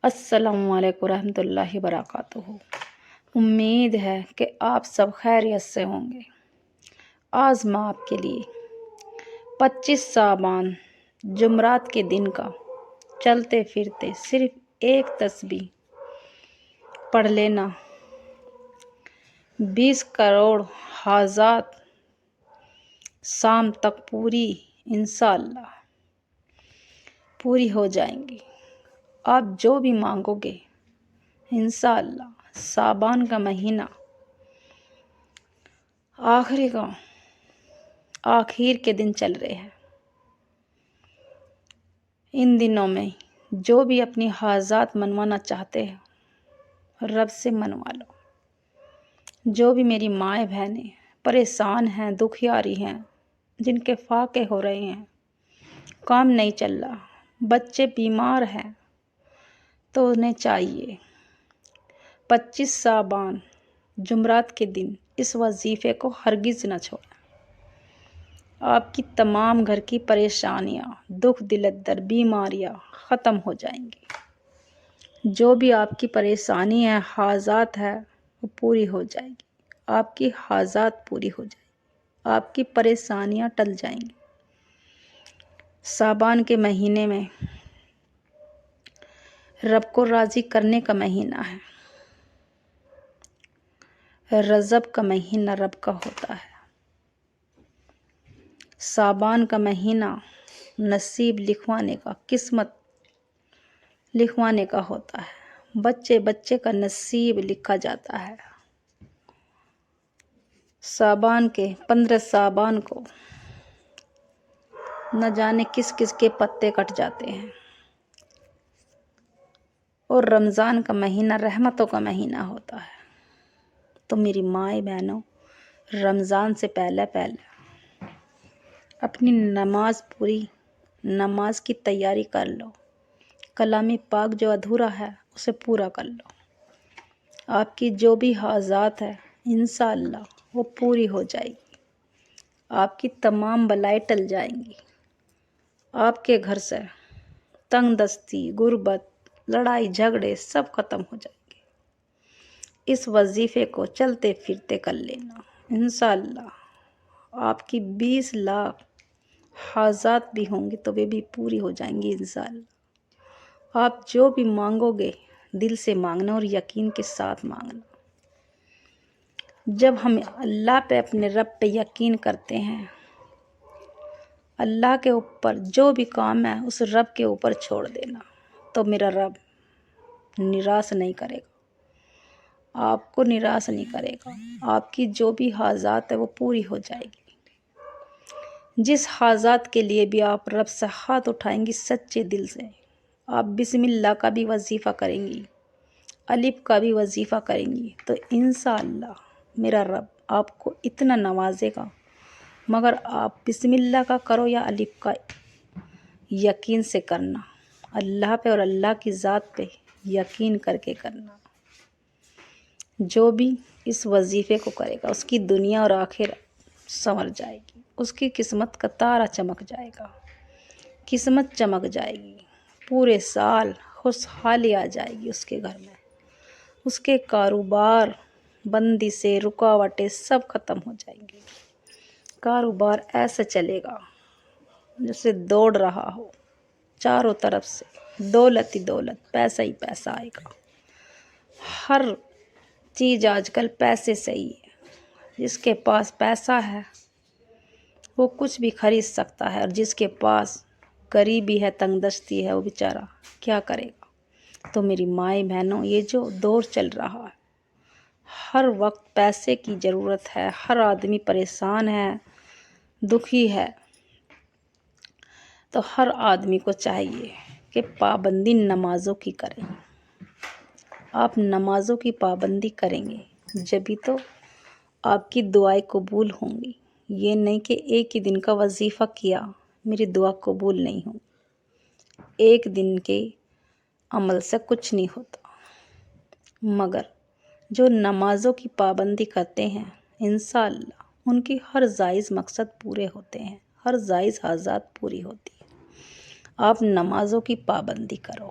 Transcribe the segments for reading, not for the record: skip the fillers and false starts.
السلام علیکم ورحمۃ اللہ وبرکاتہ۔ امید ہے کہ آپ سب خیریت سے ہوں گے۔ آج میں آپ کے لیے 25 صابان جمعرات کے دن کا چلتے پھرتے صرف ایک تسبیح پڑھ لینا 20 کروڑ حاجات شام تک انشاءاللہ پوری ہو جائیں گی۔ آپ جو بھی مانگو گے انشاءاللہ۔ صابان کا مہینہ آخر کے دن چل رہے ہیں۔ ان دنوں میں جو بھی اپنی حاجات منوانا چاہتے ہیں رب سے منوا لو۔ جو بھی میری مائیں بہنیں پریشان ہیں، دکھیاری ہیں، جن کے فاقے ہو رہے ہیں، کام نہیں چل رہا، بچے بیمار ہیں، تو انہیں چاہیے 25 صابان جمعرات کے دن اس وظیفے کو ہرگز نہ چھوڑیں۔ آپ کی تمام گھر کی پریشانیاں، دکھ دلدر، بیماریاں ختم ہو جائیں گی۔ جو بھی آپ کی پریشانی ہے، حاجات ہے، وہ پوری ہو جائے گی۔ آپ کی حاجات پوری ہو جائے گی، آپ کی پریشانیاں ٹل جائیں گی۔ صابان کے مہینے میں رب کو راضی کرنے کا مہینہ ہے۔ رجب کا مہینہ رب کا ہوتا ہے۔ صابان کا مہینہ نصیب لکھوانے کا، قسمت لکھوانے کا ہوتا ہے۔ بچے کا نصیب لکھا جاتا ہے۔ صابان کے 15 صابان کو نہ جانے کس کس کے پتے کٹ جاتے ہیں۔ اور رمضان کا مہینہ رحمتوں کا مہینہ ہوتا ہے۔ تو میری مائیں بہنوں، رمضان سے پہلے اپنی نماز کی تیاری کر لو۔ کلام پاک جو ادھورا ہے اسے پورا کر لو۔ آپ کی جو بھی حاجات ہے انشاءاللہ وہ پوری ہو جائے گی۔ آپ کی تمام بلائیں ٹل جائیں گی۔ آپ کے گھر سے تنگ دستی، غربت، لڑائی جھگڑے سب ختم ہو جائیں گے۔ اس وظیفے کو چلتے پھرتے کر لینا انشاءاللہ۔ آپ کی 20 لاکھ حاجات بھی ہوں گی تو وہ بھی پوری ہو جائیں گی انشاءاللہ۔ آپ جو بھی مانگو گے دل سے مانگنا اور یقین کے ساتھ مانگنا۔ جب ہم اللہ پہ، اپنے رب پہ یقین کرتے ہیں، اللہ کے اوپر جو بھی کام ہے اس رب کے اوپر چھوڑ دینا، تو میرا رب نراش نہیں کرے گا، آپ کو نراش نہیں کرے گا۔ آپ کی جو بھی حاجات ہے وہ پوری ہو جائے گی۔ جس حاجات کے لیے بھی آپ رب سے ہاتھ اٹھائیں گی سچے دل سے، آپ بسم اللہ کا بھی وظیفہ کریں گی، الف کا بھی وظیفہ کریں گی، تو انشاءاللہ میرا رب آپ کو اتنا نوازے گا۔ مگر آپ بسم اللہ کا کرو یا الف کا، یقین سے کرنا، اللہ پہ اور اللہ کی ذات پہ یقین کر کے کرنا۔ جو بھی اس وظیفے کو کرے گا اس کی دنیا اور آخرت سنور جائے گی، اس کی قسمت کا تارا چمک جائے گا، قسمت چمک جائے گی، پورے سال خوشحالی آ جائے گی اس کے گھر میں، اس کے کاروبار بندی سے رکاوٹیں سب ختم ہو جائیں گی۔ کاروبار ایسا چلے گا جیسے دوڑ رہا ہو، چاروں طرف سے دولت ہی دولت، پیسہ ہی پیسہ آئے گا۔ ہر چیز آج کل پیسے سے ہی ہے۔ جس کے پاس پیسہ ہے وہ کچھ بھی خرید سکتا ہے، اور جس کے پاس غریبی ہے، تنگ دستی ہے، وہ بیچارہ کیا کرے گا۔ تو میری مائیں بہنوں، یہ جو دور چل رہا ہے، ہر وقت پیسے کی ضرورت ہے، ہر آدمی پریشان ہے، دکھی ہے، تو ہر آدمی کو چاہیے کہ پابندی نمازوں کی کریں۔ آپ نمازوں کی پابندی کریں گے جبھی تو آپ کی دعائیں قبول ہوں گی۔ یہ نہیں کہ ایک ہی دن کا وظیفہ کیا میری دعا قبول نہیں ہوں۔ ایک دن کے عمل سے کچھ نہیں ہوتا، مگر جو نمازوں کی پابندی کرتے ہیں انشاءاللہ ان کی ہر جائز مقصد پورے ہوتے ہیں، ہر جائز حاجات پوری ہوتی ہے۔ آپ نمازوں کی پابندی کرو،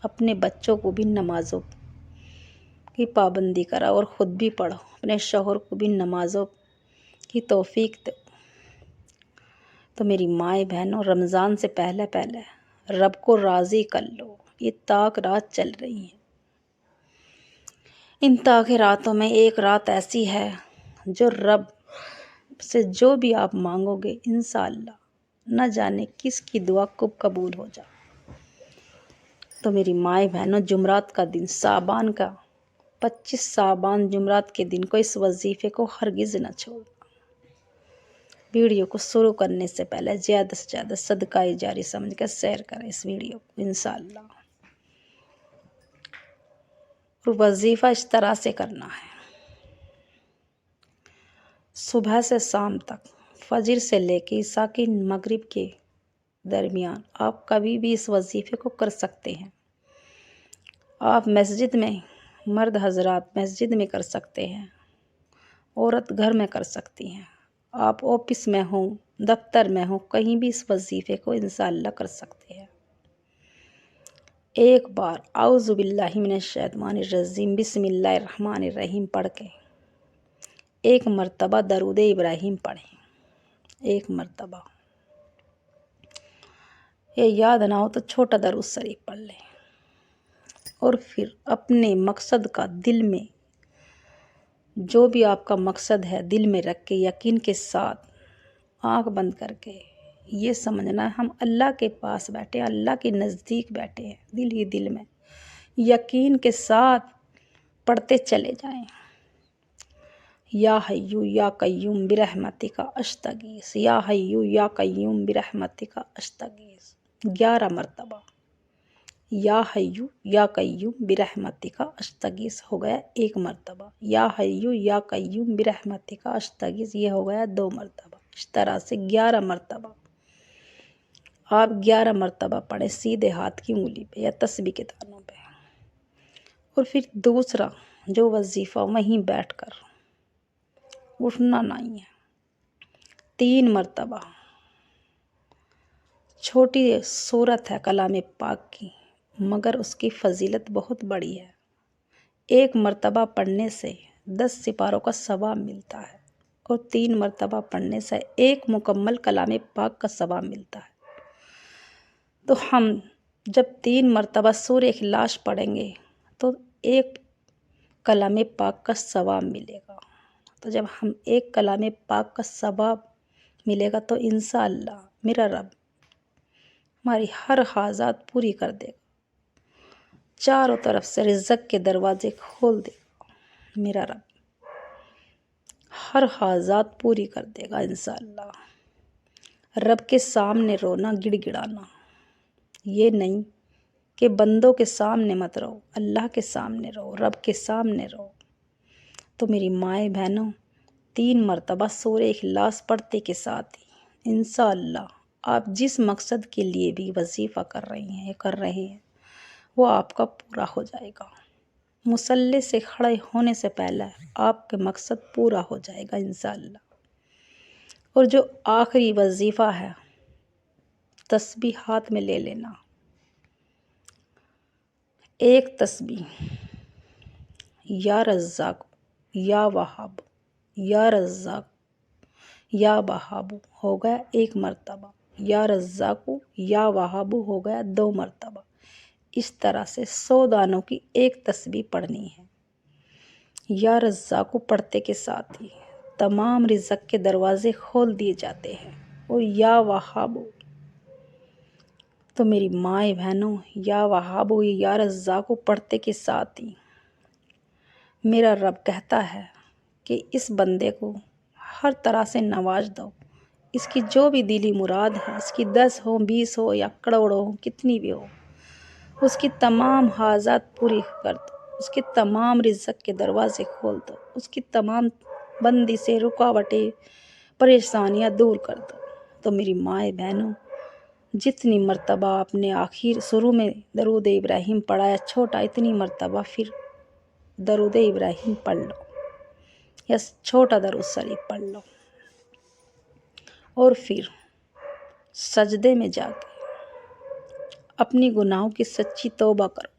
اپنے بچوں کو بھی نمازوں کی پابندی کراؤ اور خود بھی پڑھو، اپنے شوہر کو بھی نمازوں کی توفیق دو۔ تو میری مائیں بہنوں، رمضان سے پہلے رب کو راضی کر لو۔ یہ تاک رات چل رہی ہیں، ان تاک راتوں میں ایک رات ایسی ہے جو رب سے جو بھی آپ مانگو گے انشاءاللہ نہ جانے کس کی دعا کب قبول ہو جائے۔ تو میری مائیں بہنوں، جمعرات کا دن، شعبان کا 25 شعبان جمعرات کے دن کو اس وظیفے کو ہرگز نہ چھوڑنا۔ ویڈیو کو شروع کرنے سے پہلے زیادہ سے زیادہ صدقہ جاری سمجھ کر شیئر کریں اس ویڈیو کو انشاءاللہ۔ اور وظیفہ اس طرح سے کرنا ہے، صبح سے شام تک، فجر سے لے کے عشاء کی مغرب کے درمیان آپ کبھی بھی اس وظیفے کو کر سکتے ہیں۔ آپ مسجد میں، مرد حضرات مسجد میں کر سکتے ہیں، عورت گھر میں کر سکتی ہیں، آپ آفس میں ہوں، دفتر میں ہوں، کہیں بھی اس وظیفے کو انشاءاللہ کر سکتے ہیں۔ ایک بار اعوذ باللہ من الشیطان الرجیم بسم اللہ الرحمن الرحیم پڑھ کے ایک مرتبہ درود ابراہیم پڑھیں، ایک مرتبہ۔ یہ یاد نہ ہو تو چھوٹا درود شریف پڑھ لیں، اور پھر اپنے مقصد کا دل میں، جو بھی آپ کا مقصد ہے دل میں رکھ کے یقین کے ساتھ آنکھ بند کر کے یہ سمجھنا ہے ہم اللہ کے پاس بیٹھے ہیں، اللہ کے نزدیک بیٹھے ہیں، دل ہی دل میں یقین کے ساتھ پڑھتے چلے جائیں۔ یا حیو یا قیوم برحمتک استغیث، یا حیو یا قیوم برحمتک استغیث 11 مرتبہ۔ یا حیو یا قیوم برحمتک استغیث ہو گیا ایک مرتبہ، یا حیو یا قیوم برحمتک استغیث یہ ہو گیا 2 مرتبہ۔ اس طرح سے 11 مرتبہ آپ 11 مرتبہ پڑھیں سیدھے ہاتھ کی انگلی پہ یا تسبیح کے دانوں پہ۔ اور پھر دوسرا جو وظیفہ وہیں بیٹھ کر اٹھنا نہیں ہے، 3 مرتبہ چھوٹی سورت ہے کلام پاک کی مگر اس کی فضیلت بہت بڑی ہے۔ 1 مرتبہ پڑھنے سے 10 سپاروں کا ثواب ملتا ہے، اور 3 مرتبہ پڑھنے سے 1 مکمل کلام پاک کا ثواب ملتا ہے۔ تو ہم جب 3 مرتبہ سورہ اخلاص پڑھیں گے تو 1 کلام پاک کا ثواب ملے گا۔ تو جب ہم 1 کلام پاک کا ثواب ملے گا تو انشاءاللہ میرا رب ہماری ہر حاجات پوری کر دے گا، چاروں طرف سے رزق کے دروازے کھول دے گا، میرا رب ہر حاجات پوری کر دے گا انشاءاللہ۔ رب کے سامنے رونا گڑ گڑانا، یہ نہیں کہ بندوں کے سامنے مت رہو، اللہ کے سامنے رہو، رب کے سامنے رہو۔ تو میری مائیں بہنوں، 3 مرتبہ سورہ اخلاص پڑھتے کے ساتھ ہی انشاءاللہ آپ جس مقصد کے لیے بھی وظیفہ کر رہے ہیں وہ آپ کا پورا ہو جائے گا۔ مصلی سے کھڑے ہونے سے پہلے آپ کے مقصد پورا ہو جائے گا انشاءاللہ۔ اور جو آخری وظیفہ ہے، تسبیح ہاتھ میں لے لینا، ایک تسبیح یا رزاق یا وہاب، یا رزاق یا وہاب ہو گیا 1 مرتبہ، یا رزاق یا وہاب ہو گیا 2 مرتبہ۔ اس طرح سے 100 دانوں کی ایک تسبیح پڑھنی ہے۔ یا رزاق پڑھتے کے ساتھ ہی تمام رزق کے دروازے کھول دیے جاتے ہیں، اور یا وہاب، تو میری مائیں بہنوں، یا وہاب یا رزاق پڑھتے کے ساتھ ہی میرا رب کہتا ہے کہ اس بندے کو ہر طرح سے نواز دو، اس کی جو بھی دلی مراد ہے، اس کی 10 ہو 20 ہو یا کروڑوں ہو، کتنی بھی ہو، اس کی تمام حاجات پوری کر دو، اس کے تمام رزق کے دروازے کھول دو، اس کی تمام بندی سے رکاوٹیں پریشانیاں دور کر دو۔ تو میری مائیں بہنوں، جتنی مرتبہ آپ نے شروع میں درود ابراہیم پڑھایا چھوٹا، اتنی مرتبہ پھر درود ابراہیم پڑھ لو یا چھوٹا درود شریف پڑھ لو، اور پھر سجدے میں جا کے اپنی گناہوں کی سچی توبہ کرو،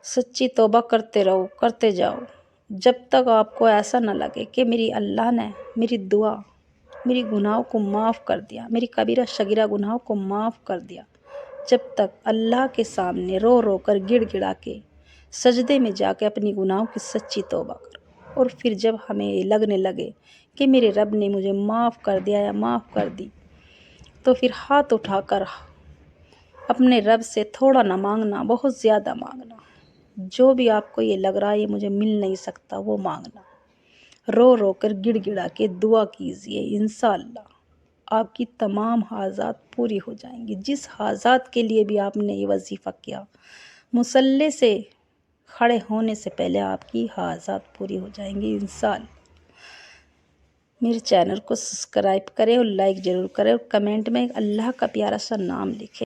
سچی توبہ کرتے رہو، کرتے جاؤ، جب تک آپ کو ایسا نہ لگے کہ میری اللہ نے میری دعا، میری گناہوں کو معاف کر دیا، میری کبیرہ صغیرہ گناہوں کو معاف کر دیا۔ جب تک اللہ کے سامنے رو رو کر گڑ گڑا کے سجدے میں جا کے اپنی گناہوں کی سچی توبہ کرو، اور پھر جب ہمیں یہ لگنے لگے کہ میرے رب نے مجھے معاف کر دیا یا معاف کر دی، تو پھر ہاتھ اٹھا کر اپنے رب سے تھوڑا نہ مانگنا، بہت زیادہ مانگنا۔ جو بھی آپ کو یہ لگ رہا ہے یہ مجھے مل نہیں سکتا، وہ مانگنا، رو رو کر گڑ گڑا کے دعا کیجئے، انشاءاللہ آپ کی تمام حاجات پوری ہو جائیں گی۔ جس حاجات کے لیے بھی آپ نے یہ وظیفہ کیا، مصلی سے کھڑے ہونے سے پہلے آپ کی حاجات پوری ہو جائیں گی انشاءاللہ۔ میرے چینل کو سبسکرائب کریں اور لائک ضرور کریں، اور کمنٹ میں اللہ کا پیارا سا نام لکھیں۔